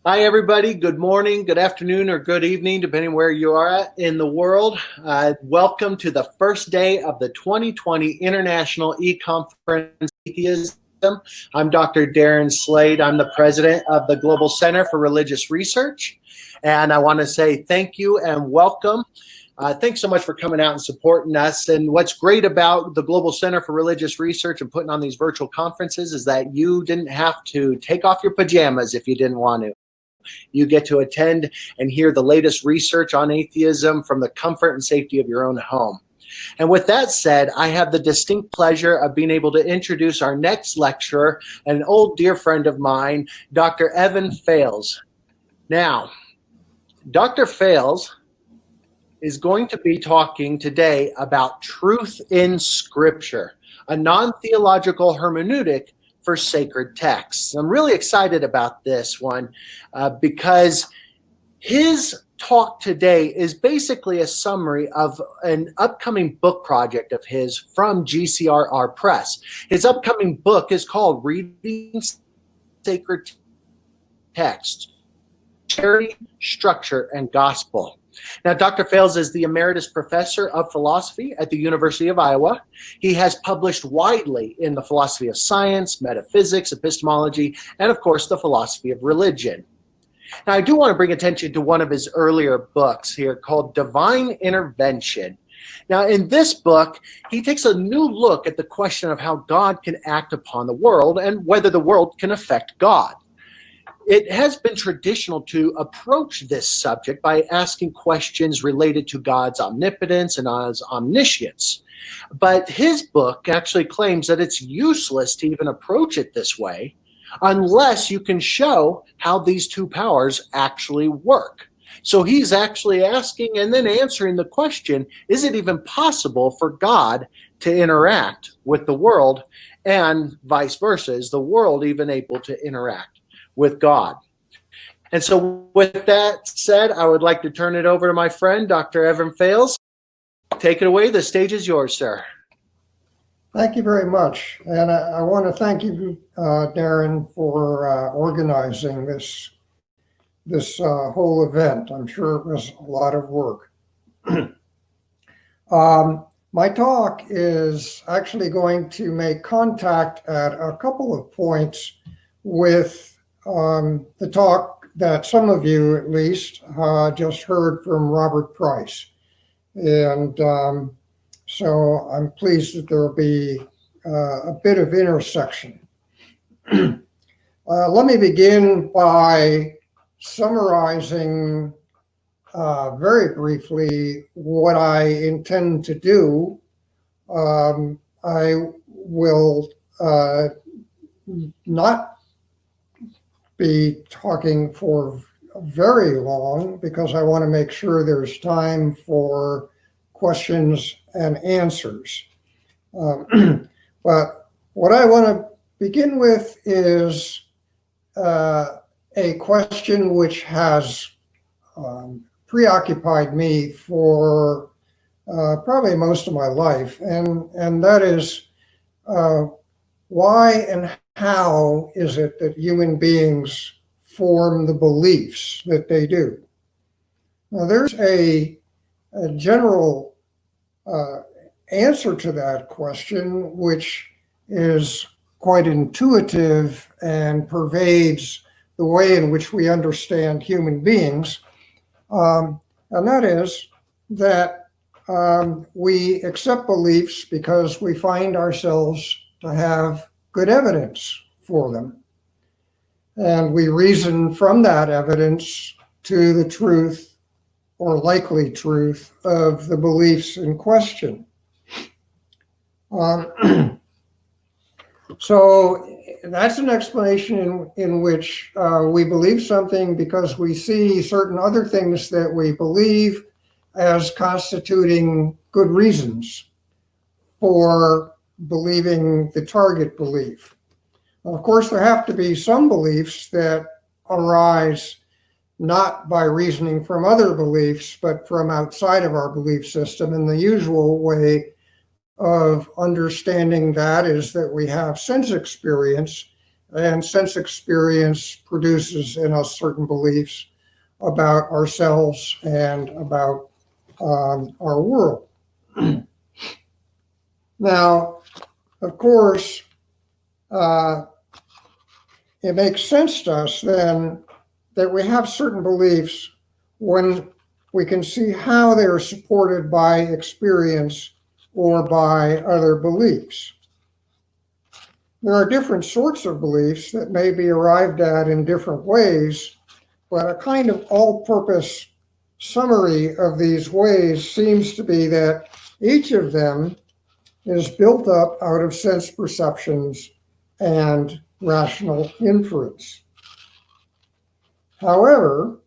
Hi, everybody. Good morning, good afternoon, or good evening, depending where you are at in the world. Welcome to the first day of the 2020 International eConference Atheism. I'm Dr. Darren Slade. I'm the president of the Global Center for Religious Research. And I want to say thank you and welcome. Thanks so much for coming out and supporting us. And what's great about the Global Center for Religious Research and putting on these virtual conferences is that you didn't have to take off your pajamas if you didn't want to. You get to attend and hear the latest research on atheism from the comfort and safety of your own home. And with that said, I have the distinct pleasure of being able to introduce our next lecturer, an old dear friend of mine, Dr. Evan Fales. Now, Dr. Fales is going to be talking today about truth in Scripture, a non-theological hermeneutic for sacred texts. I'm really excited about this one because his talk today is basically a summary of an upcoming book project of his from GCRR Press. His upcoming book is called Reading Sacred Texts, Charity, Structure, and Gospel. Now, Dr. Fales is the Emeritus Professor of Philosophy at the University of Iowa. He has published widely in the philosophy of science, metaphysics, epistemology, and of course, the philosophy of religion. Now, I do want to bring attention to one of his earlier books here called Divine Intervention. Now, in this book, he takes a new look at the question of how God can act upon the world and whether the world can affect God. It has been traditional to approach this subject by asking questions related to God's omnipotence and God's omniscience. But his book actually claims that it's useless to even approach it this way unless you can show how these two powers actually work. So he's actually asking and then answering the question, is it even possible for God to interact with the world, and vice versa? Is the world even able to interact with God? And so with that said, I would like to turn it over to my friend, Dr. Evan Fales. Take it away. The stage is yours, sir. Thank you very much. And I want to thank you, Darren, for organizing this whole event. I'm sure it was a lot of work. My talk is actually going to make contact at a couple of points with the talk that some of you, at least, just heard from Robert Price. And so I'm pleased that there will be a bit of intersection. Let me begin by summarizing very briefly what I intend to do. I will not be talking for very long because I want to make sure there's time for questions and answers. But what I want to begin with is a question which has preoccupied me for probably most of my life, and that is why and how is it that human beings form the beliefs that they do? Now, there's a general answer to that question, which is quite intuitive and pervades the way in which we understand human beings. And that is that we accept beliefs because we find ourselves to have good evidence for them. And we reason from that evidence to the truth or likely truth of the beliefs in question. So that's an explanation in which we believe something because we see certain other things that we believe as constituting good reasons for believing the target belief. Of course, there have to be some beliefs that arise not by reasoning from other beliefs, but from outside of our belief system. And the usual way of understanding that is that we have sense experience and sense experience produces in us certain beliefs about ourselves and about our world. Now, of course, it makes sense to us then that we have certain beliefs when we can see how they are supported by experience or by other beliefs. There are different sorts of beliefs that may be arrived at in different ways, but a kind of all-purpose summary of these ways seems to be that each of them is built up out of sense perceptions and rational inference. However,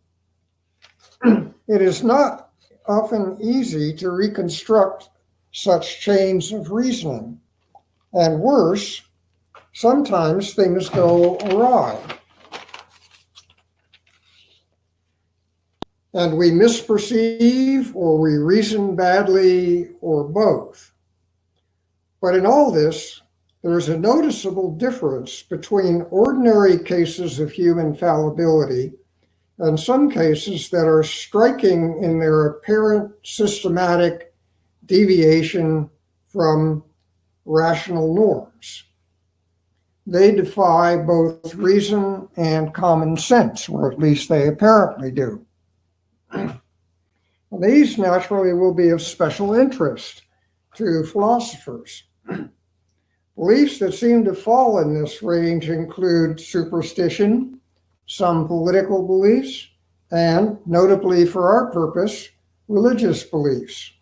it is not often easy to reconstruct such chains of reasoning, and worse, sometimes things go awry. And we misperceive, or we reason badly, or both. But in all this, there is a noticeable difference between ordinary cases of human fallibility and some cases that are striking in their apparent systematic deviation from rational norms. They defy both reason and common sense, or at least they apparently do. These naturally will be of special interest to philosophers. Beliefs that seem to fall in this range include superstition, some political beliefs, and, notably for our purpose, religious beliefs.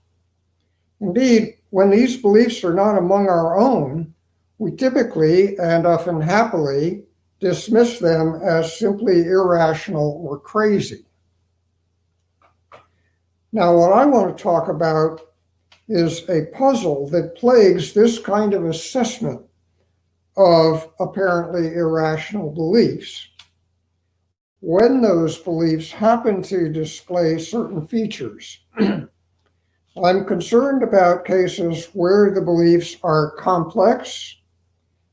Indeed, when these beliefs are not among our own, we typically, and often happily, dismiss them as simply irrational or crazy. Now, what I want to talk about is a puzzle that plagues this kind of assessment of apparently irrational beliefs. When those beliefs happen to display certain features, I'm concerned about cases where the beliefs are complex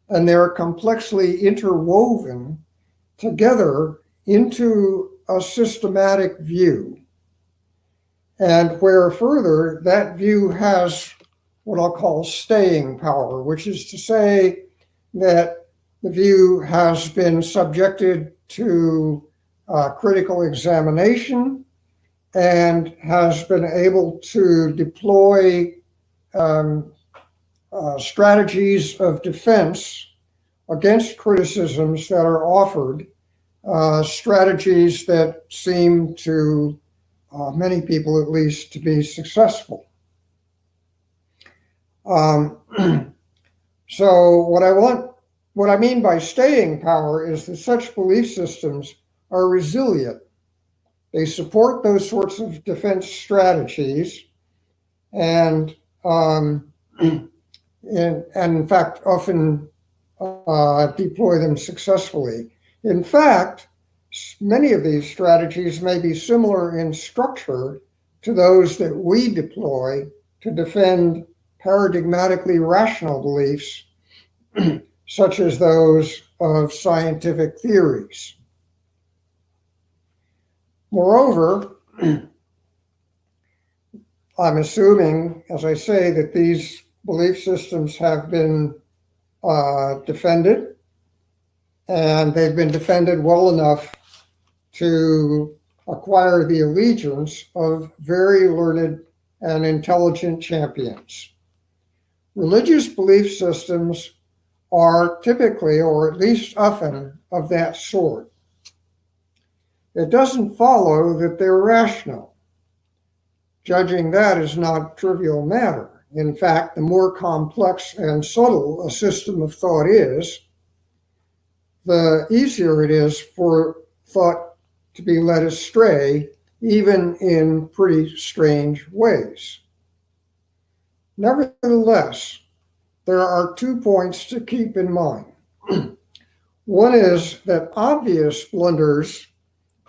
and they're complexly interwoven together into a systematic view, and where further that view has what I'll call staying power, which is to say that the view has been subjected to critical examination and has been able to deploy strategies of defense against criticisms that are offered, strategies that seem to many people at least to be successful. So what I mean by staying power is that such belief systems are resilient. They support those sorts of defense strategies and in fact often deploy them successfully. In fact, many of these strategies may be similar in structure to those that we deploy to defend paradigmatically rational beliefs, such as those of scientific theories. Moreover, I'm assuming, as I say, that these belief systems have been defended, and they've been defended well enough to acquire the allegiance of very learned and intelligent champions. Religious belief systems are typically, or at least often, of that sort. It doesn't follow that they're rational. Judging that is not a trivial matter. In fact, the more complex and subtle a system of thought is, the easier it is for thought to be led astray, even in pretty strange ways. Nevertheless, there are 2 points to keep in mind. One is that obvious blunders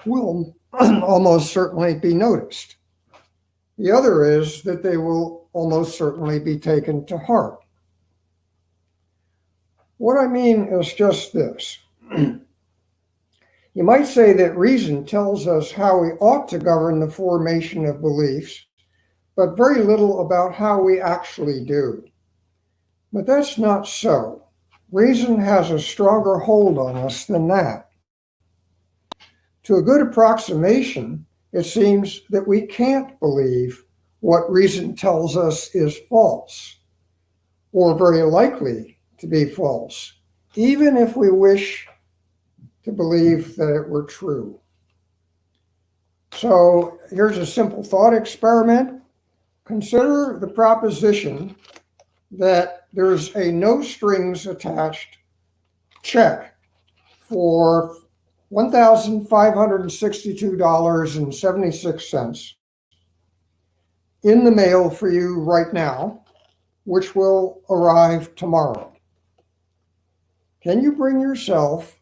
will almost certainly be noticed. The other is that they will almost certainly be taken to heart. What I mean is just this. You might say that reason tells us how we ought to govern the formation of beliefs, but very little about how we actually do. But that's not so. Reason has a stronger hold on us than that. To a good approximation, it seems that we can't believe what reason tells us is false, or very likely to be false, even if we wish to believe that it were true. So here's a simple thought experiment. Consider the proposition that there's a no strings attached check for $1,562.76 in the mail for you right now, which will arrive tomorrow. Can you bring yourself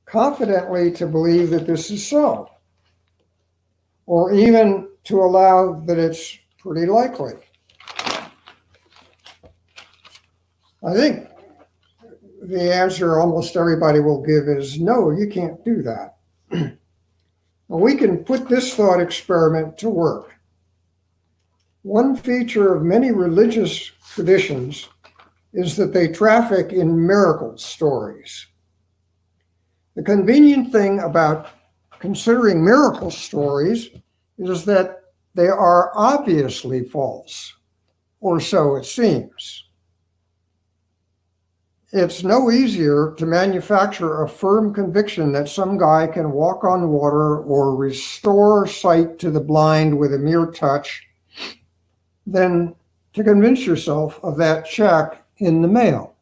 confidently to believe that this is so, or even to allow that it's pretty likely? I think the answer almost everybody will give is no, you can't do that. We can put this thought experiment to work. One feature of many religious traditions is that they traffic in miracle stories. The convenient thing about considering miracle stories is that they are obviously false, or so it seems. It's no easier to manufacture a firm conviction that some guy can walk on water or restore sight to the blind with a mere touch than to convince yourself of that check in the mail.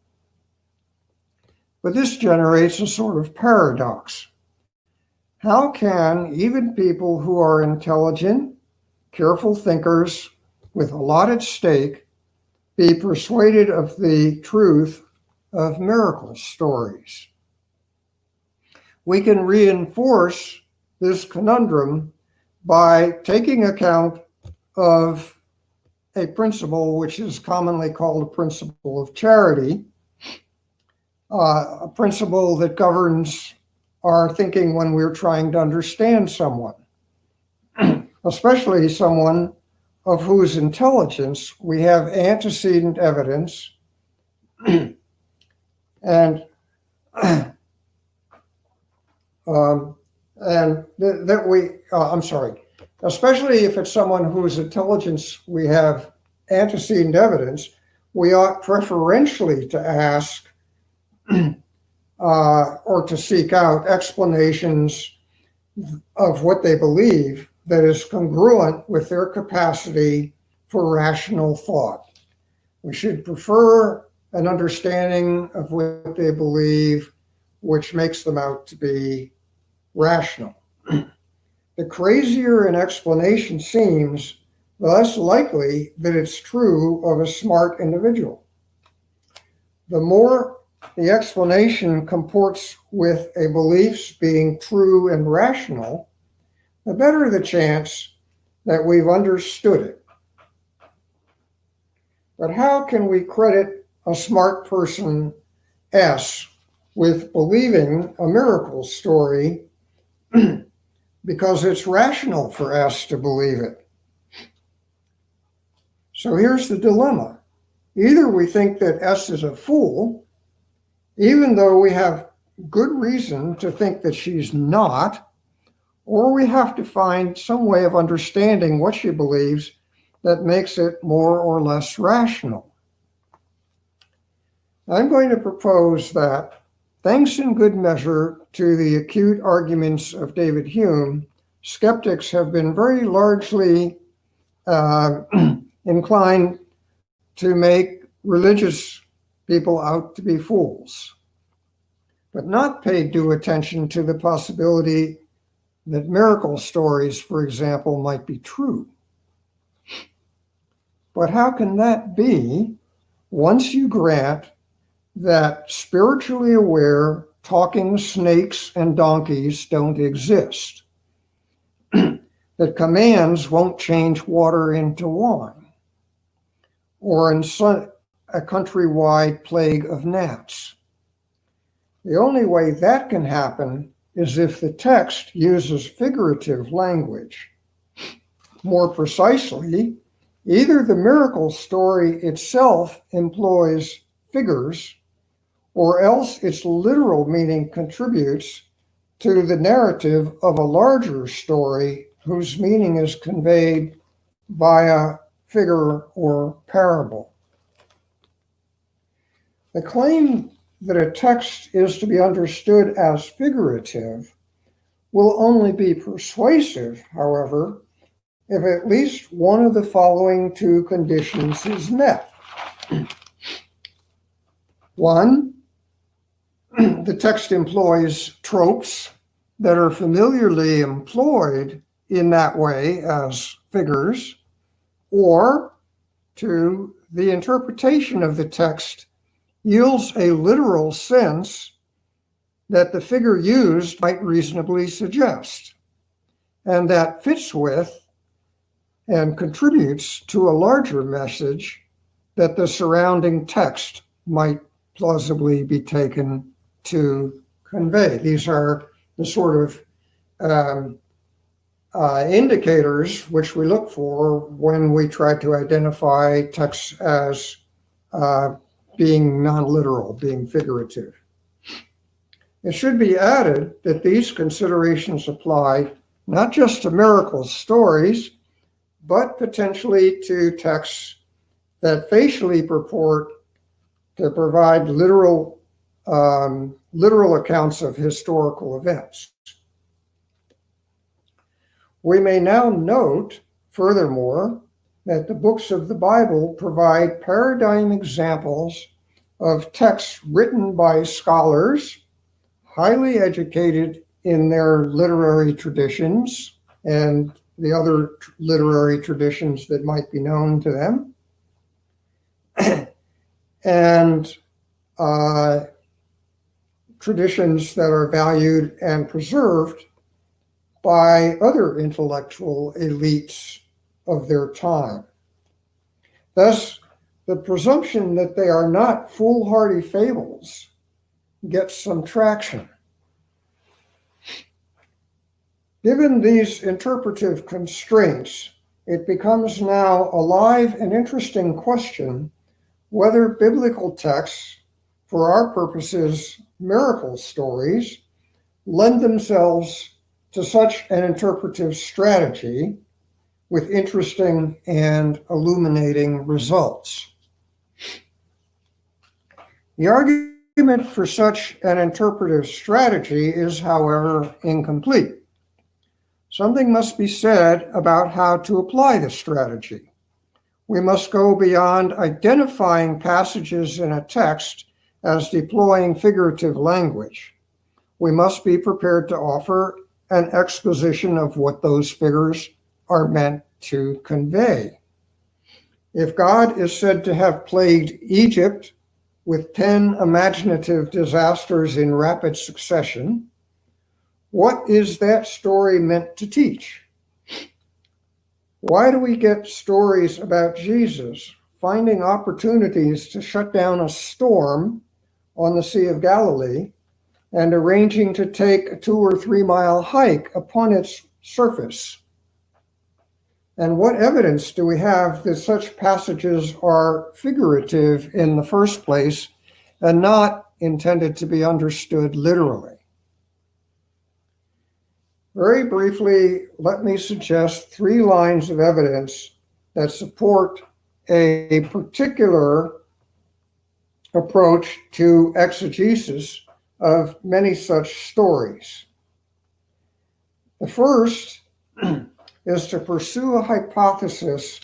But this generates a sort of paradox. How can even people who are intelligent, careful thinkers with a lot at stake be persuaded of the truth of miracle stories? We can reinforce this conundrum by taking account of a principle which is commonly called a principle of charity, a principle that governs our thinking when we're trying to understand someone, especially someone of whose intelligence we have antecedent evidence and especially if it's someone whose intelligence we have antecedent evidence, we ought preferentially to ask or to seek out explanations of what they believe that is congruent with their capacity for rational thought. We should prefer an understanding of what they believe, which makes them out to be rational. The crazier an explanation seems, the less likely that it's true of a smart individual. The more the explanation comports with a belief's being true and rational, the better the chance that we've understood it. But how can we credit a smart person S with believing a miracle story because it's rational for S to believe it? So here's the dilemma. Either we think that S is a fool, even though we have good reason to think that she's not, or we have to find some way of understanding what she believes that makes it more or less rational. I'm going to propose that, thanks in good measure to the acute arguments of David Hume, skeptics have been very largely inclined to make religious people out to be fools, but not paid due attention to the possibility that miracle stories, for example, might be true. But how can that be once you grant that spiritually aware talking snakes and donkeys don't exist, that commands won't change water into wine, or in a countrywide plague of gnats? The only way that can happen is if the text uses figurative language. More precisely, either the miracle story itself employs figures, or else its literal meaning contributes to the narrative of a larger story whose meaning is conveyed via figure or parable. The claim that a text is to be understood as figurative will only be persuasive, however, if at least one of the following two conditions is met. One, the text employs tropes that are familiarly employed in that way as figures, or two, the interpretation of the text yields a literal sense that the figure used might reasonably suggest, and that fits with and contributes to a larger message that the surrounding text might plausibly be taken to convey. These are the sort of indicators which we look for when we try to identify texts as being non-literal, being figurative. It should be added that these considerations apply not just to miracle stories, but potentially to texts that facially purport to provide literal accounts of historical events. We may now note, furthermore, that the books of the Bible provide paradigm examples of texts written by scholars, highly educated in their literary traditions and the other literary traditions that might be known to them, and traditions that are valued and preserved by other intellectual elites of their time. Thus, the presumption that they are not foolhardy fables gets some traction. Given these interpretive constraints, it becomes now a live and interesting question whether biblical texts, for our purposes, miracle stories, lend themselves to such an interpretive strategy with interesting and illuminating results. The argument for such an interpretive strategy is, however, incomplete. Something must be said about how to apply the strategy. We must go beyond identifying passages in a text as deploying figurative language. We must be prepared to offer an exposition of what those figures are meant to convey. If God is said to have plagued Egypt with 10 imaginative disasters in rapid succession, what is that story meant to teach? Why do we get stories about Jesus finding opportunities to shut down a storm on the Sea of Galilee and arranging to take a 2 or 3 mile hike upon its surface? And what evidence do we have that such passages are figurative in the first place and not intended to be understood literally? Very briefly, let me suggest 3 lines of evidence that support a particular approach to exegesis of many such stories. The first is to pursue a hypothesis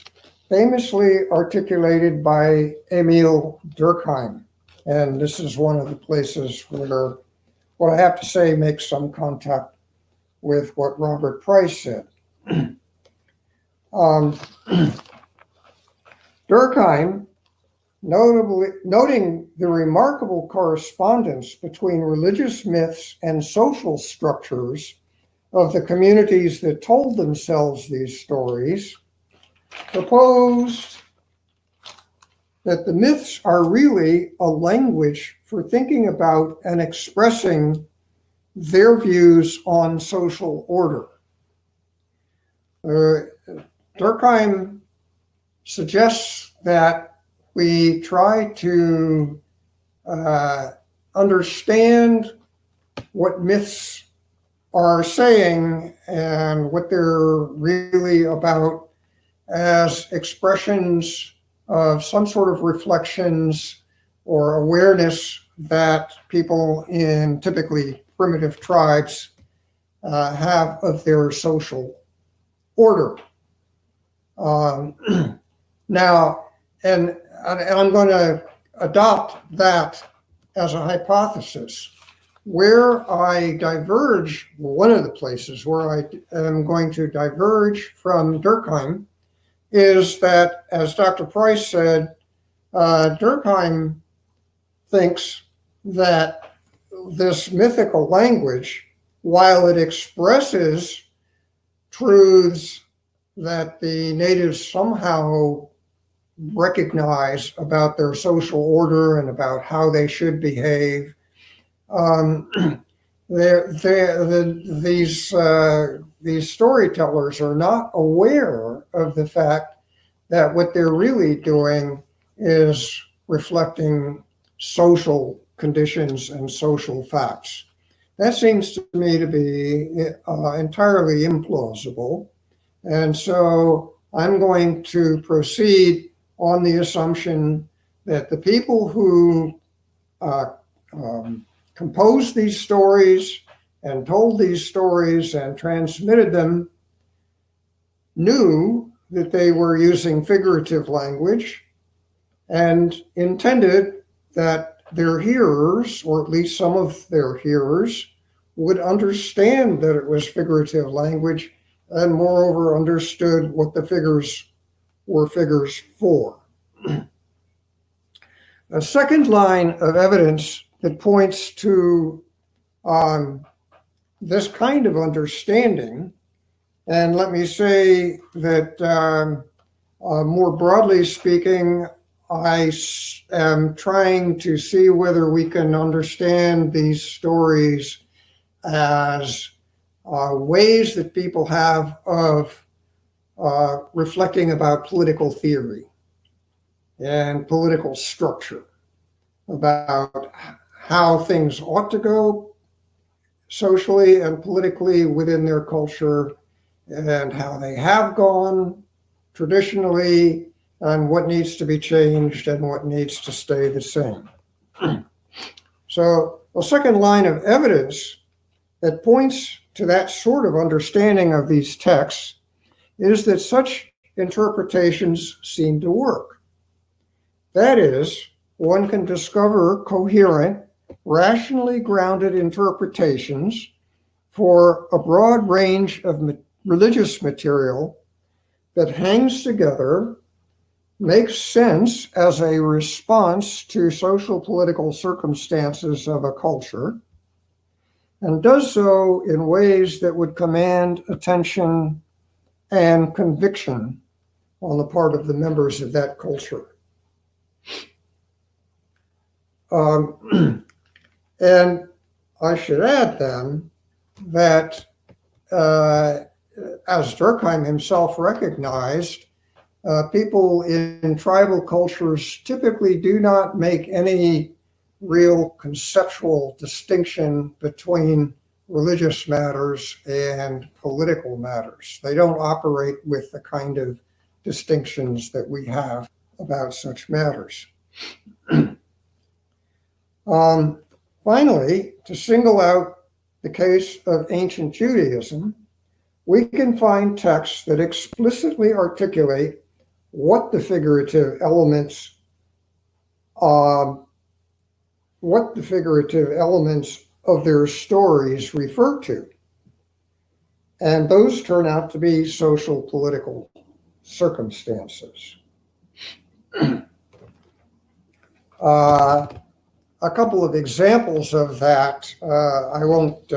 famously articulated by Emil Durkheim. And this is one of the places where what I have to say makes some contact with what Robert Price said. Durkheim, noting the remarkable correspondence between religious myths and social structures of the communities that told themselves these stories, proposed that the myths are really a language for thinking about and expressing their views on social order. Durkheim suggests that we try to understand what myths are saying and what they're really about as expressions of some sort of reflections or awareness that people in typically primitive tribes have of their social order. Now, and I'm going to adopt that as a hypothesis. Where I diverge, one of the places where I am going to diverge from Durkheim is that, as Dr. Price said, Durkheim thinks that this mythical language, while it expresses truths that the natives somehow recognize about their social order and about how they should behave, these storytellers are not aware of the fact that what they're really doing is reflecting social conditions and social facts. That seems to me to be entirely implausible. And so I'm going to proceed on the assumption that the people who composed these stories and told these stories and transmitted them knew that they were using figurative language and intended that their hearers, or at least some of their hearers, would understand that it was figurative language and moreover understood what the figures were figures for. A second line of evidence that points to this kind of understanding, and let me say that more broadly speaking, I am trying to see whether we can understand these stories as ways that people have of reflecting about political theory and political structure, about how things ought to go socially and politically within their culture, and how they have gone traditionally, and what needs to be changed and what needs to stay the same. So a second line of evidence that points to that sort of understanding of these texts is that such interpretations seem to work. That is, one can discover coherent, rationally grounded interpretations for a broad range of religious material that hangs together, makes sense as a response to social political circumstances of a culture, and does so in ways that would command attention and conviction on the part of the members of that culture. And I should add then that as Durkheim himself recognized, people in tribal cultures typically do not make any real conceptual distinction between religious matters and political matters. They don't operate with the kind of distinctions that we have about such matters. Finally, to single out the case of ancient Judaism, we can find texts that explicitly articulate what the figurative elements of their stories refer to. And those turn out to be social political circumstances. A couple of examples of that, I won't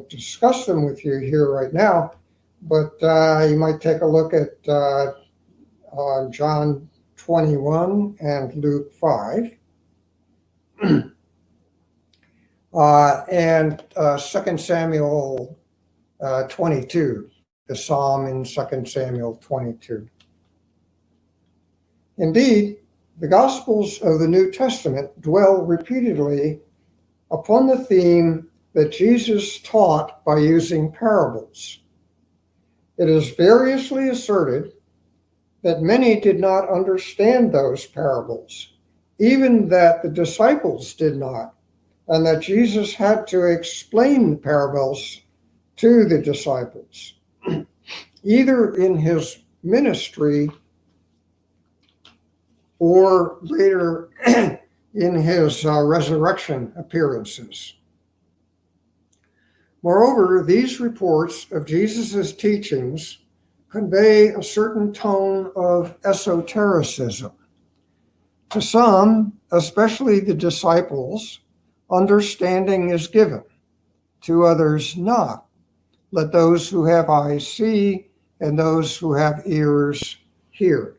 discuss them with you here right now, but you might take a look at John 21 and Luke 5, and 2 Samuel 22, the psalm in 2 Samuel 22. Indeed, the Gospels of the New Testament dwell repeatedly upon the theme that Jesus taught by using parables. It is variously asserted that many did not understand those parables, even that the disciples did not, and that Jesus had to explain the parables to the disciples, either in his ministry or later in his resurrection appearances. Moreover, these reports of Jesus' teachings convey a certain tone of esotericism. To some, especially the disciples, understanding is given, to others not. Let those who have eyes see, and those who have ears hear.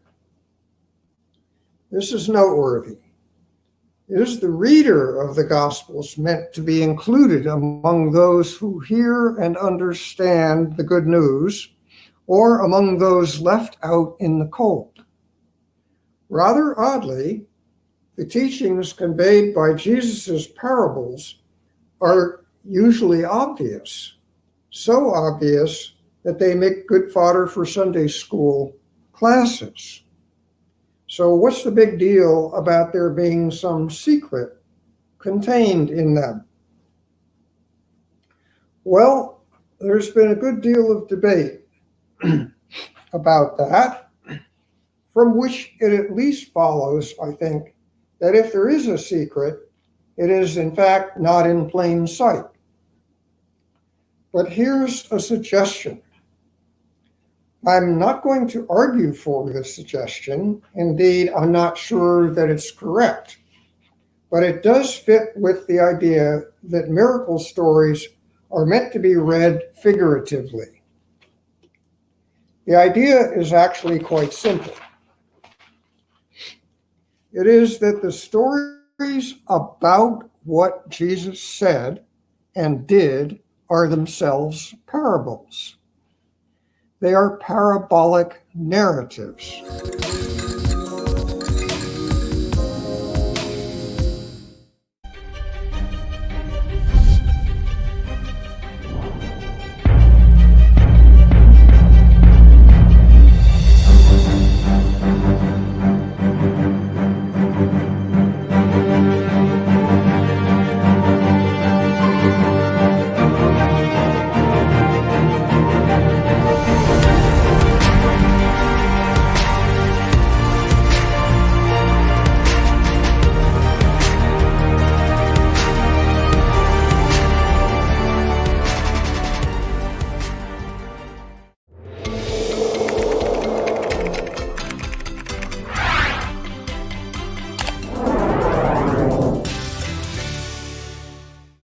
This is noteworthy. Is the reader of the Gospels meant to be included among those who hear and understand the good news, or among those left out in the cold? Rather oddly, the teachings conveyed by Jesus' parables are usually obvious, so obvious that they make good fodder for Sunday school classes. So what's the big deal about there being some secret contained in them? Well, there's been a good deal of debate about that, from which it at least follows, I think, that if there is a secret, it is in fact not in plain sight. But here's a suggestion. I'm not going to argue for this suggestion. Indeed, I'm not sure that it's correct. But it does fit with the idea that miracle stories are meant to be read figuratively. The idea is actually quite simple. It is that the stories about what Jesus said and did are themselves parables. They are parabolic narratives.